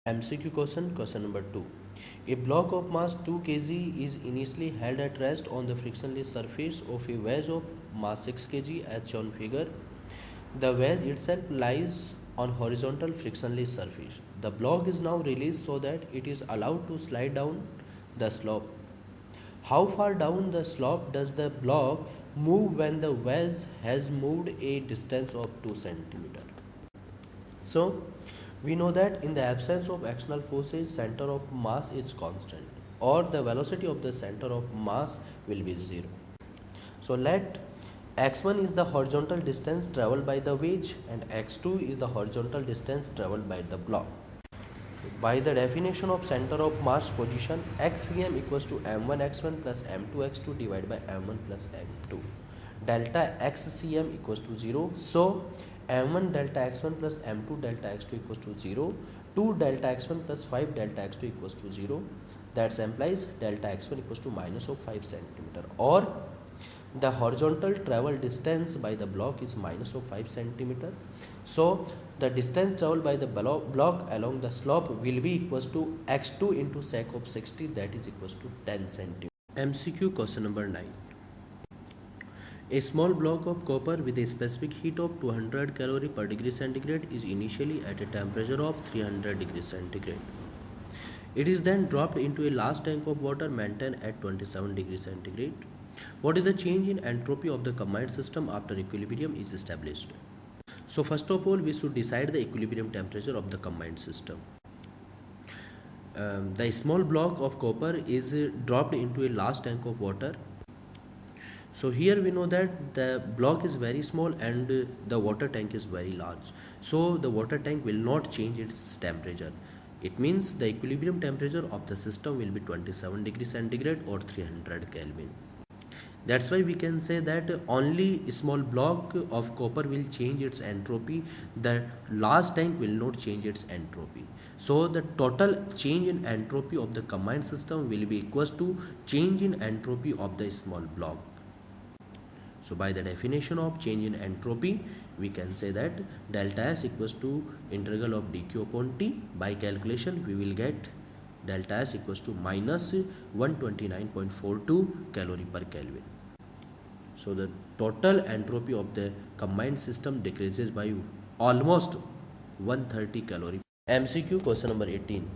MCQ question number 2. A block of mass 2 kg is initially held at rest on the frictionless surface of a wedge of mass 6 kg as shown figure. The wedge itself lies on horizontal frictionless surface. The block is now released so that it is allowed to slide down the slope. How far down the slope does the block move when the wedge has moved a distance of 2 centimeter? So, we know that in the absence of external forces, center of mass is constant, or the velocity of the center of mass will be 0. So, let x1 is the horizontal distance traveled by the wedge and x2 is the horizontal distance traveled by the block. By the definition of center of mass position, xcm equals to m1 x1 plus m2 x2 divided by m1 plus m2. Delta xcm equals to 0. So, m1 delta x1 plus m2 delta x2 equals to 0. 2 delta x1 plus 5 delta x2 equals to 0. That implies delta x1 equals to minus of 5 centimeter, or the horizontal travel distance by the block is minus of 5 centimeter. So, the distance traveled by the block along the slope will be equals to x2 into sec of 60, that is equals to 10 centimeter. MCQ question number 9. A small block of copper with a specific heat of 200 calorie per degree centigrade is initially at a temperature of 300 degrees centigrade. It is then dropped into a large tank of water maintained at 27 degrees centigrade. What is the change in entropy of the combined system after equilibrium is established? So first of all, we should decide the equilibrium temperature of the combined system. The small block of copper is dropped into a large tank of water. So here we know that the block is very small and the water tank is very large. So the water tank will not change its temperature. It means the equilibrium temperature of the system will be 27 degrees centigrade or 300 Kelvin. That's why we can say that only a small block of copper will change its entropy. The large tank will not change its entropy. So the total change in entropy of the combined system will be equals to change in entropy of the small block. So by the definition of change in entropy, we can say that delta S equals to integral of dq upon t. By calculation, we will get delta S equals to minus 129.42 calorie per Kelvin. So the total entropy of the combined system decreases by almost 130 calorie. MCQ question number 18.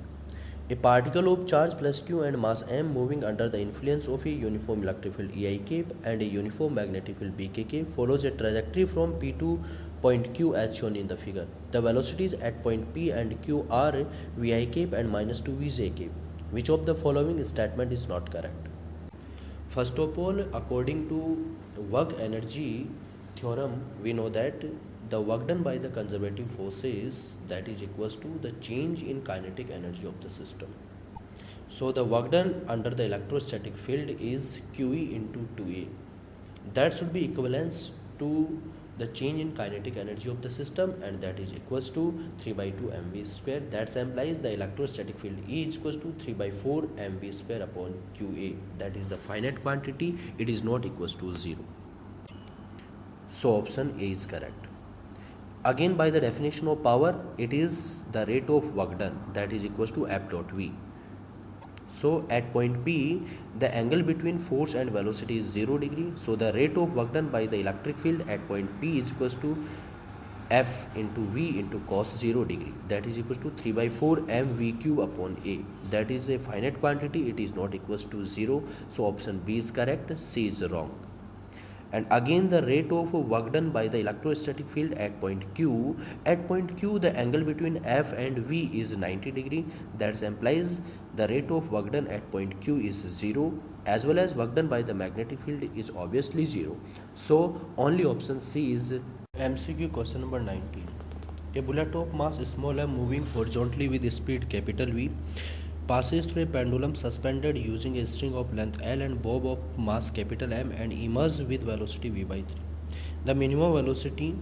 A particle of charge plus q and mass m moving under the influence of a uniform electric field EIK and a uniform magnetic field BKK follows a trajectory from P to point Q as shown in the figure. The velocities at point P and Q are VIK and minus 2 VJK. Which of the following statement is not correct? First of all, according to work energy theorem, we know that the work done by the conservative forces, that is equals to the change in kinetic energy of the system. So the work done under the electrostatic field is QE into 2A. That should be equivalent to the change in kinetic energy of the system, and that is equals to 3 by 2 mv square. That implies the electrostatic field E is equals to 3 by 4 mv square upon QA. That is the finite quantity. It is not equals to 0. So option A is correct. Again, by the definition of power, it is the rate of work done, that is equals to F dot V. So at point P, the angle between force and velocity is 0 degree. So the rate of work done by the electric field at point P is equals to F into V into cos 0 degree. That is equals to 3 by 4 mv cube upon A. That is a finite quantity. It is not equals to 0. So option B is correct. C is wrong. And again, the rate of work done by the electrostatic field at point Q. At point Q, the angle between F and V is 90 degree. That implies the rate of work done at point Q is 0, as well as work done by the magnetic field is obviously 0. So only option C is. MCQ question number 19. A bullet of mass small m moving horizontally with speed capital V passes through a pendulum suspended using a string of length L and bob of mass capital M and emerges with velocity V by 3. The minimum velocity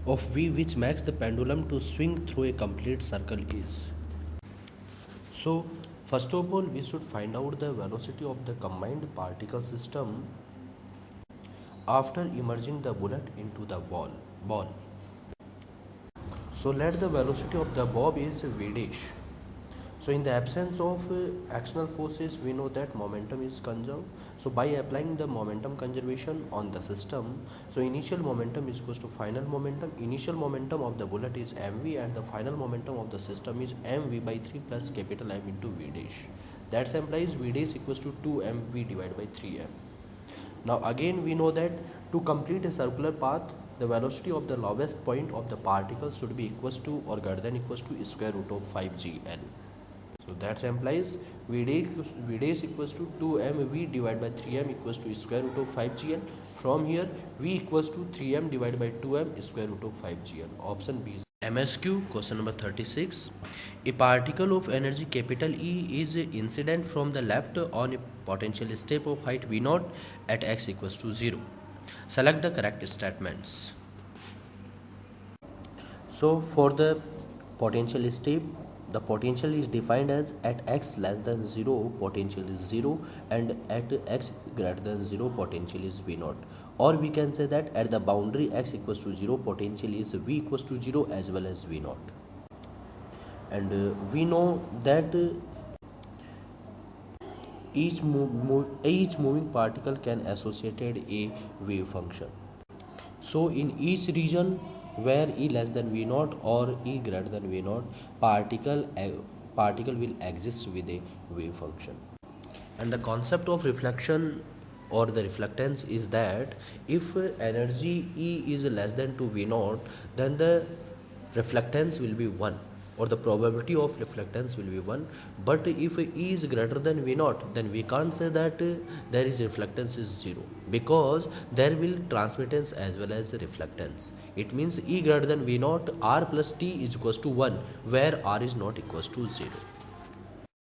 of V which makes the pendulum to swing through a complete circle is. So first of all, we should find out the velocity of the combined particle system after immersing the bullet into the ball. So let the velocity of the bob is V dash. So in the absence of external forces, we know that momentum is conserved. So by applying the momentum conservation on the system, so initial momentum is equals to final momentum. Initial momentum of the bullet is mv, and the final momentum of the system is mv by 3 plus capital M into v dash. That implies v dash equals to 2mv divided by 3m. Now again we know that to complete a circular path, the velocity of the lowest point of the particle should be equals to or greater than equals to square root of 5gl. So that implies v dash equals to 2mv divided by 3m equals to square root of 5gl. From here v equals to 3m divided by 2m square root of 5gl. Option B is MSQ. Question number 36. A particle of energy capital E is incident from the left on a potential step of height v0 at x equals to 0. Select the correct statements. So for the potential step, the potential is defined as at x less than 0 potential is 0, and at x greater than 0 potential is v0, or we can say that at the boundary x equals to 0 potential is v equals to 0 as well as v0. And we know that each moving particle can associated a wave function. So in each region where E less than V0 or E greater than V0, particle will exist with a wave function. And the concept of reflection or the reflectance is that if energy E is less than 2 V0, then the reflectance will be 1, or the probability of reflectance will be 1. But if E is greater than V0, then we can't say that there is reflectance is 0, because there will transmittance as well as reflectance. It means E greater than V0, R plus T is equals to 1, where R is not equals to 0.